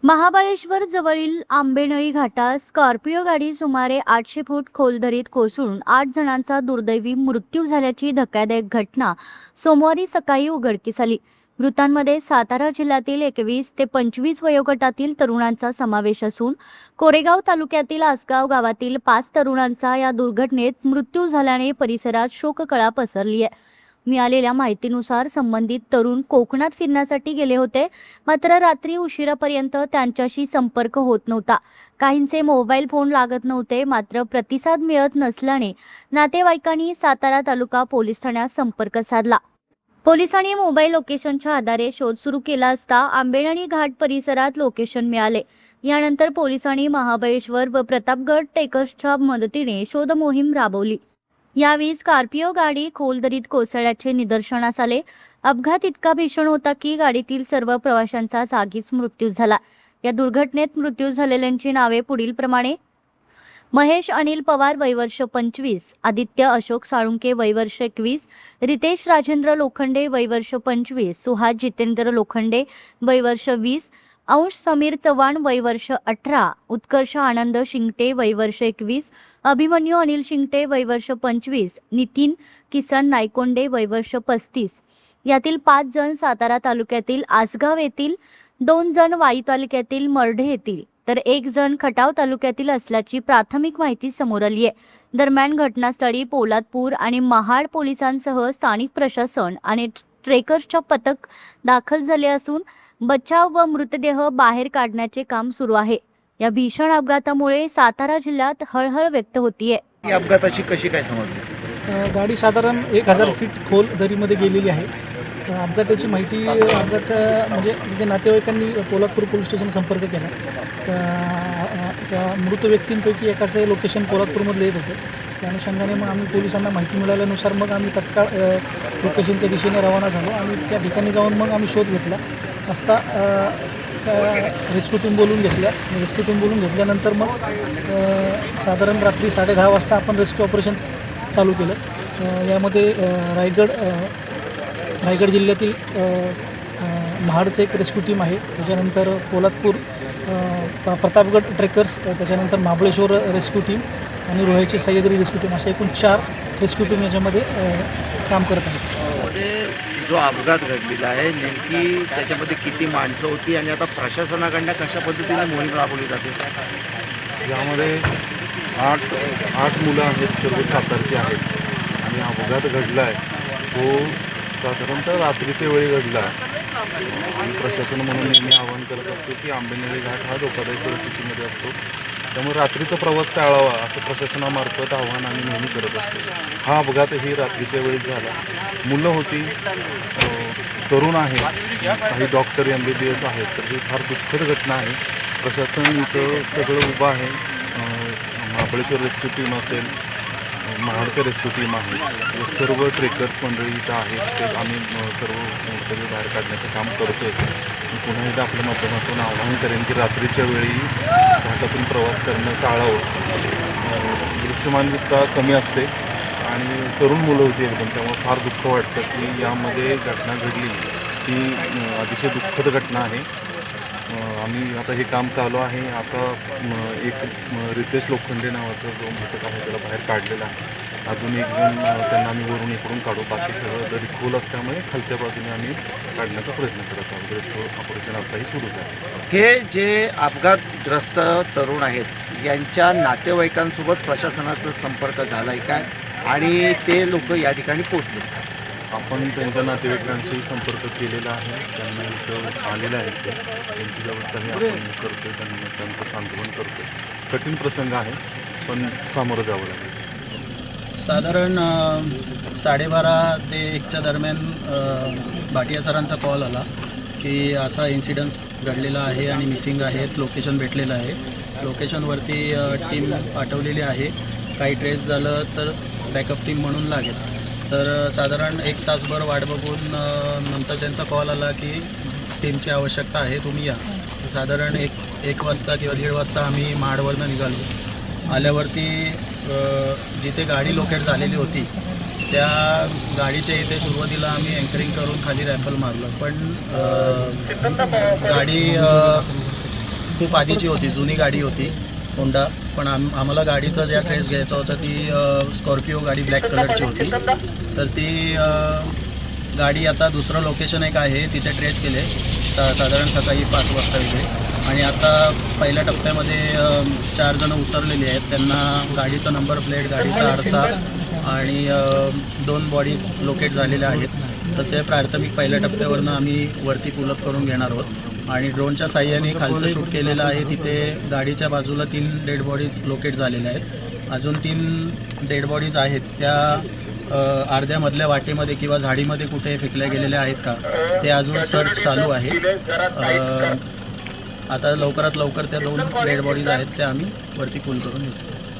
महाबळेश्वर जवळील आंबेनळी घाटात स्कॉर्पिओ गाडी सुमारे 800 फूट खोल दरीत कोसळून 8 जणांचा दुर्दैवी मृत्यू झाल्याची धक्कादायक घटना सोमवारी सकाळी उघडकीस आली। मृतांमध्ये सातारा जिल्ह्यातील 21 ते 25 वयोगटातील तरुणांचा समावेश असून कोरेगाव तालुक्यातील आसगाव गावातील 5 तरुणांचा या दुर्घटनेत मृत्यू झाल्याने परिसरात शोककळा पसरली आहे। मिळालेल्या माहितीनुसार संबंधित तरुण कोकणात फिरण्यासाठी गेले होते, मात्र रात्री उशिरापर्यंत त्यांच्याशी संपर्क होत नव्हता। काहींचे मोबाईल फोन लागत नव्हते, मात्र प्रतिसाद मिळत नसल्याने नातेवाईकांनी सातारा तालुका पोलीस ठाण्यात संपर्क साधला। पोलिसांनी मोबाईल लोकेशनच्या आधारे शोध सुरू केला असता आंबेनळी घाट परिसरात लोकेशन मिळाले। यानंतर पोलिसांनी महाबळेश्वर व प्रतापगड ट्रेकर्सच्या मदतीने शोध मोहीम राबवली। यावेळी स्कॉर्पिओ गाडी खोल दरीत कोसळल्याचे निदर्शनास आले। अपघात इतका भीषण होता की गाडीतील सर्व प्रवाशांचा जागीच मृत्यू झाला। या दुर्घटनेत मृत्यू झालेल्यांची नावे पुढील प्रमाणे: महेश अनिल पवार वय वर्ष 25, आदित्य अशोक साळुंके वय वर्ष 21, रितेश राजेंद्र लोखंडे वय वर्ष 25, सुहास जितेंद्र लोखंडे वय वर्ष 20, अंश समीर चव्हाण वय वर्ष 18, उत्कर्ष आनंद शिंगटे वय वर्ष 21, अभिमन्यू अनिल शिंगटे वय वर्ष 25, नितीन किसन नायकोंडे वय वर्ष 35। यातील 5 जण सातारा तालुक्यातील आसगाव येथील, 2 जण वाई तालुक्यातील मर्ढे येथील, तर 1 जण खटाव तालुक्यातील असल्याची प्राथमिक माहिती समोर आली आहे। दरम्यान घटनास्थळी पोलादपूर आणि महाड पोलिसांसह स्थानिक प्रशासन आणि ट्रेकर्सच्या पथक दाखल झाले असून बचाव व मृतदेह बाहेर काढण्याचे काम सुरू आहे। या भीषण अपघातामुळे सातारा जिल्ह्यात हळहळ व्यक्त होतीये। ही अपघाताची कशी काय समजली? गाडी साधारण 1000 फीट खोल दरीमध्ये गेलेली आहे। अपघाताची माहिती म्हणजे नातेवाईकांनी पोलादपूर पोलीस स्टेशन संपर्क केला। त्या मृत व्यक्तींपैकी एकाचे लोकेशन पोलादपूरमधले येत होते। त्या अनुषंगाने मग आम्ही पोलिसांना माहिती मिळाल्यानुसार मग आम्ही तत्काळ लोकेशनच्या दिशेने रवाना झालो आणि त्या ठिकाणी जाऊन मग आम्ही शोध घेतला असता रेस्क्यू टीम बोलून घेतल्यानंतर मग साधारण रात्री 10:30 वाजता आपण रेस्क्यू ऑपरेशन चालू केलं। यामध्ये रायगड जिल्ह्यातील महाडचं एक रेस्क्यू टीम आहे, त्याच्यानंतर पोलादपूर प्रतापगड ट्रेकर्स, त्याच्यानंतर महाबळेश्वर रेस्क्यू टीम आणि रोह्याची सह्याद्री रेस्क्यू टीम, अशा एकूण 4 रेस्क्यू टीम याच्यामध्ये काम करत आहेत। जो अपघात घडलेला आहे नेमकी त्याच्यामध्ये किती माणसं होती आणि आता प्रशासनाकडनं कशा पद्धतीने मोहीम राबवली जाते? यामध्ये 8 मुलं आहेत, सर्व सातारचे आहेत आणि अपघात घडला आहे तो साधारणतः रात्रीच्या वेळी घडला आहे। आणि प्रशासन म्हणून नेहमी आवाहन करत असतो की आंबेनळी घाट हा धोकादायक परिस्थितीमध्ये असतो, त्यामुळे रात्रीचा प्रवास टाळावा असं प्रशासनामार्फत आव्हान आम्ही नेहमी करत असतो। हा अपघात ही रात्रीच्या वेळी झाला। मुलं होती, तरुण आहेत, काही डॉक्टर MBBS आहेत, तर ही फार दुःखद घटना आहे। प्रशासन इथं सगळं उभं आहे। महाबळेश्वर रेस्क्यू टीम असेल, महाडचं रेस्क्यू टीम आहे, सर्व ट्रेकर्स मंडळी इथं आहेत, ते आम्ही सर्व मृतदेह बाहेर काढण्याचं काम करतो आहे। पुन्हा एकदा आपल्या माध्यमातून आवाहन करेन की रात्रीच्या वेळी घाटातून प्रवास करणं टाळावं। दृश्यमानता कमी असते आणि तरुण मुलं होती एकदम, त्यामुळे फार दुःख वाटतं की यामध्ये घटना घडली ही अतिशय दुःखद घटना आहे। आम्ही आता हे काम चालू आहे। आता एक रितेश लोखंडे नावाचा जो मृतक आहे त्याला बाहेर काढलेला आहे। अजून 1 जण त्यांना आम्ही वरून इकडून काढू, बाकी सगळं दरी खोल असल्यामुळे खालच्या बाजूने आम्ही काढण्याचा प्रयत्न करत आहोत। रेस्क्यू ऑपरेशन आताही सुरूच आहे। हे जे अपघातग्रस्त तरुण आहेत यांच्या नातेवाईकांसोबत प्रशासनाचा संपर्क झाला आहे काय आणि ते लोक या ठिकाणी पोहोचले? आपण त्यांच्या नातेवाईकांशी संपर्क केलेला आहे, त्यांना इथं आलेलं आहे, त्यांची व्यवस्थाही आपण करतो, त्यांचं सांत्वन करतो। कठीण प्रसंग आहे पण सामोरं जावं लागेल। साधारण 12:30 ते 1च्या दरम्यान भाटिया सरांचा कॉल आला की असा इन्सिडन्स घडलेला आहे आणि मिसिंग आहेत, लोकेशन भेटलेलं आहे। लोकेशनवरती टीम पाठवलेली आहे, काही ट्रेस झालं तर बॅकअप टीम म्हणून लागेल। तर साधारण 1 तासभर वाट बघून नंतर त्यांचा कॉल आला की टीमची आवश्यकता आहे, तुम्ही या। साधारण 1 वाजता किंवा 1:30 वाजता आम्ही महाडवरनं निघालो। आल्यावरती जिथे गाडी लोकेट झालेली होती त्या गाडीच्या इथे सुरुवातीला आम्ही अँकरिंग करून खाली रॅफल मारलं, पण गाडी खूप आधीची होती, जुनी गाडी होती होंडा. पण आम्हाला गाडीचा ज्या ट्रेस घ्यायचा होता ती स्कॉर्पिओ गाडी ब्लॅक कलरची होती. तर ती गाडी आता दुसरं लोकेशन एक आहे तिथे ट्रेस केले साधारण सकाळी 5 वाजता वगैरे. आणि आता पहिल्या टप्प्यामध्ये 4 जणं उतरलेली आहेत. त्यांना गाडीचा नंबर प्लेट, गाडीचा आरसा आणि 2 बॉडीज लोकेट झालेल्या आहेत. तर ते प्राथमिक पहिल्या टप्प्यावरनं आम्ही वरती पुलअप करून घेणार आहोत. आणि ड्रोनच्या साह्याने खालचं शूट केलेलं आहे. तिथे गाडीच्या बाजूला 3 डेड बॉडीज लोकेट झालेल्या आहेत. अजून 3 डेड बॉडीज आहेत त्या अर्ध्यामधल्या वाटेमध्ये किंवा झाडीमध्ये कुठे फेकल्या गेलेल्या आहेत का ते अजून सर्च चालू आहे. आता लवकरात लवकर त्या 2 डेड बॉडीज आहेत त्या आम्ही वरती पूल करून घेतो.